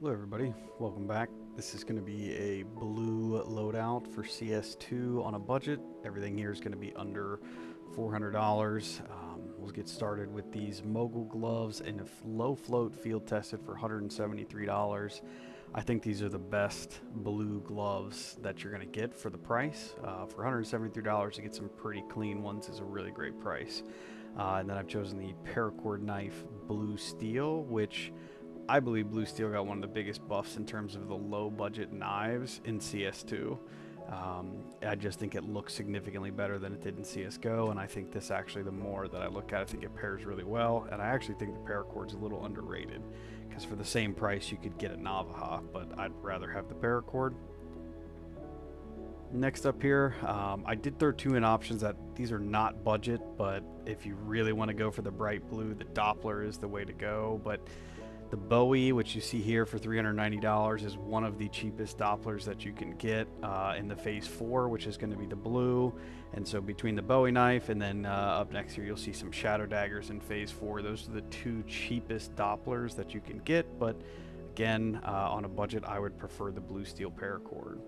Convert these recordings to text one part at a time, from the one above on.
Hello everybody, welcome back. This is going to be a blue loadout for CS2 on a budget. Everything here is going to be under $400. We'll get started with these mogul gloves and a low float field tested for $173. I think these are the best blue gloves that you're going to get for the price. For $173 to get some pretty clean ones is a really great price. And then I've chosen the paracord knife blue steel, which I believe Blue Steel got one of the biggest buffs in terms of the low budget knives in CS2. I just think it looks significantly better than it did in CSGO, and I think this actually, the more that I look at it, I think it pairs really well, and I actually think the paracord's a little underrated, because for the same price you could get a Navaja, but I'd rather have the paracord. Next up here, I did throw two in options that these are not budget, but if you really want to go for the bright blue, the Doppler is the way to go, but the Bowie, which you see here for $390, is one of the cheapest Dopplers that you can get in the Phase 4, which is going to be the blue. And so between the Bowie knife and then up next here, you'll see some Shadow Daggers in Phase 4. Those are the two cheapest Dopplers that you can get. But again, on a budget, I would prefer the Blue Steel Paracord.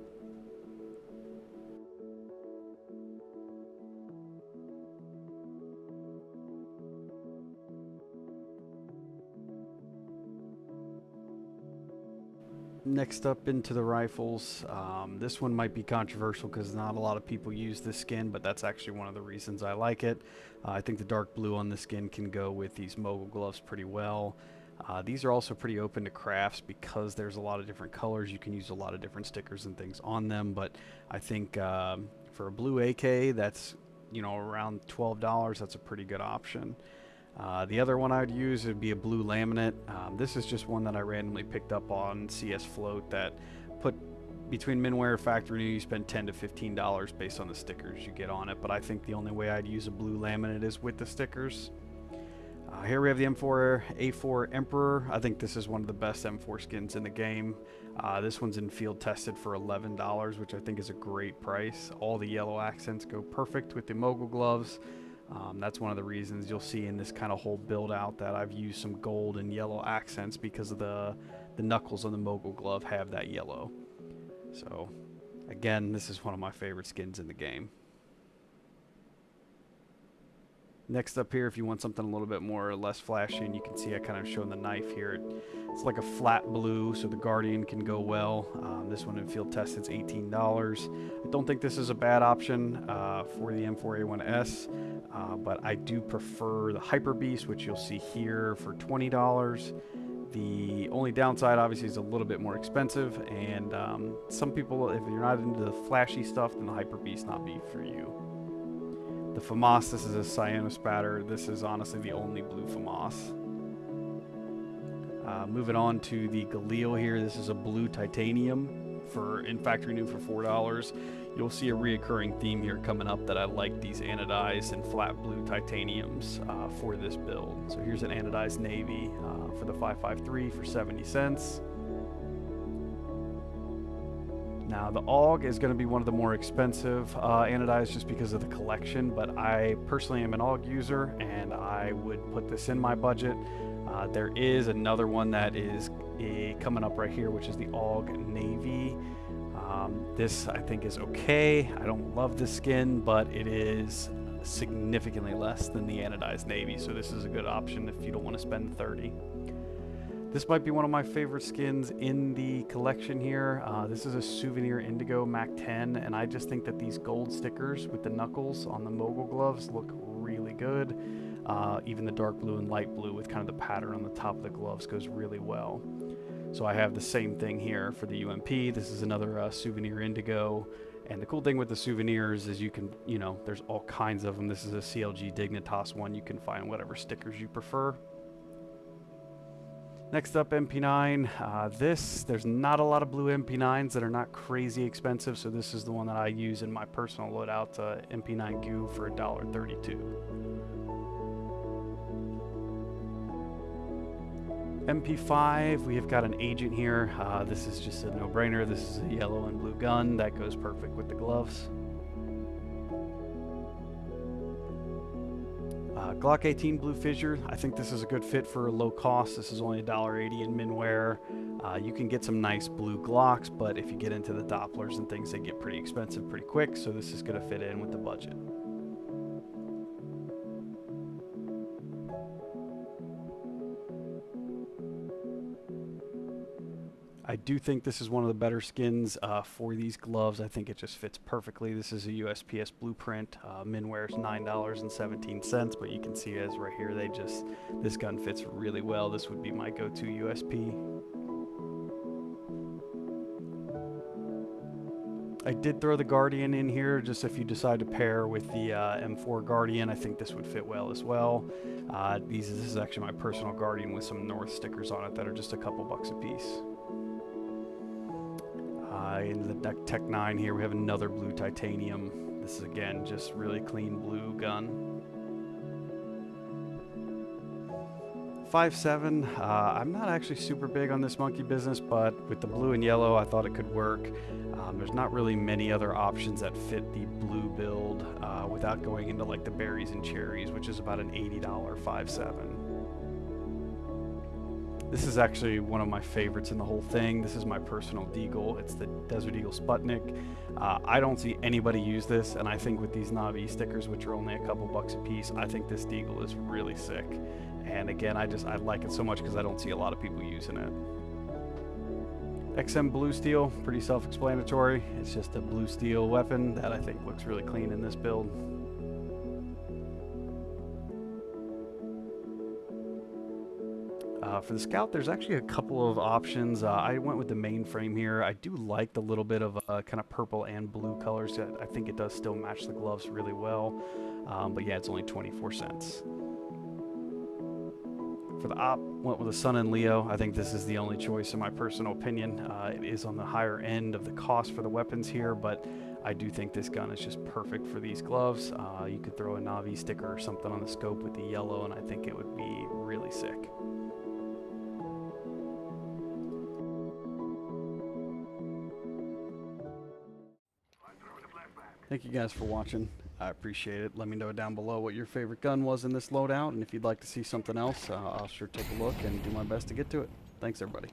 Next up into the rifles, this one might be controversial because not a lot of people use this skin, but that's actually one of the reasons I like it. I think the dark blue on this skin can go with these mogul gloves pretty well. These are also pretty open to crafts because there's a lot of different colors. You can use a lot of different stickers and things on them, but I think for a blue AK that's around $12, that's a pretty good option. The other one I'd use would be a blue laminate. This is just one that I randomly picked up on CS Float that put between Minware Factory New, you spend $10 to $15 based on the stickers you get on it, but I think the only way I'd use a blue laminate is with the stickers. Here we have the M4A4 Emperor. I think this is one of the best M4 skins in the game. This one's in field tested for $11, which I think is a great price. All the yellow accents go perfect with the mogul gloves. That's one of the reasons you'll see in this kind of whole build out that I've used some gold and yellow accents because of the knuckles on the mogul glove have that yellow. So again, this is one of my favorite skins in the game. Next up here, if you want something a little bit more or less flashy, and you can see I kind of shown the knife here. It's like a flat blue, so the Guardian can go well. This one in field test, it's $18. I don't think this is a bad option for the M4A1S, but I do prefer the Hyper Beast, which you'll see here for $20. The only downside, obviously, is a little bit more expensive, and some people, if you're not into the flashy stuff, then the Hyper Beast not be for you. The FAMAS, this is a Cyanospatter. This is honestly the only blue FAMAS. Moving on to the Galil here. This is a blue titanium in factory new for $4. You'll see a reoccurring theme here coming up that I like these anodized and flat blue titaniums for this build. So here's an anodized navy for the 553 for 70 cents. Now the AUG is going to be one of the more expensive anodized just because of the collection, but I personally am an AUG user and I would put this in my budget. There is another one that is coming up right here, which is the AUG Navy. This I think is okay. I don't love this skin, but it is significantly less than the anodized Navy, so this is a good option if you don't want to spend $30. This might be one of my favorite skins in the collection here. This is a Souvenir Indigo Mac 10, and I just think that these gold stickers with the knuckles on the mogul gloves look really good. Even the dark blue and light blue with kind of the pattern on the top of the gloves goes really well. So I have the same thing here for the UMP. This is another Souvenir Indigo. And the cool thing with the souvenirs is you can, there's all kinds of them. This is a CLG Dignitas one. You can find whatever stickers you prefer. Next up, MP9. There's not a lot of blue MP9s that are not crazy expensive, so this is the one that I use in my personal loadout, MP9 Goo for $1.32. MP5, we have got an agent here. This is just a no-brainer. This is a yellow and blue gun that goes perfect with the gloves. Glock 18 Blue Fissure, I think this is a good fit for low cost. This is only $1.80 in Minware. You can get some nice blue Glocks, but if you get into the Dopplers and things, they get pretty expensive pretty quick, so this is going to fit in with the budget. I do think this is one of the better skins for these gloves. I think it just fits perfectly. This is a USPS blueprint. Minware is $9.17, but you can see as right here, this gun fits really well. This would be my go-to USP. I did throw the Guardian in here, just if you decide to pair with the M4 Guardian, I think this would fit well as well. This is actually my personal Guardian with some North stickers on it that are just a couple bucks a piece. In the Tech 9 here, we have another blue titanium. This is again just really clean blue gun. 5.7. I'm not actually super big on this monkey business, but with the blue and yellow, I thought it could work. There's not really many other options that fit the blue build without going into like the berries and cherries, which is about an $80 5.7. This is actually one of my favorites in the whole thing. This is my personal Deagle. It's the Desert Eagle Sputnik. I don't see anybody use this, and I think with these Navi stickers, which are only a couple bucks a piece, I think this Deagle is really sick. And again, I like it so much because I don't see a lot of people using it. XM Blue Steel, pretty self-explanatory. It's just a blue steel weapon that I think looks really clean in this build. For the Scout, there's actually a couple of options. I went with the mainframe here. I do like the little bit of kind of purple and blue colors. I think it does still match the gloves really well. But yeah, it's only 24 cents. For the Op, went with the Sun and Leo. I think this is the only choice in my personal opinion. It is on the higher end of the cost for the weapons here, but I do think this gun is just perfect for these gloves. You could throw a Navi sticker or something on the scope with the yellow, and I think it would be really sick. Thank you guys for watching. I appreciate it. Let me know down below what your favorite gun was in this loadout, and if you'd like to see something else, I'll sure take a look and do my best to get to it. Thanks, everybody.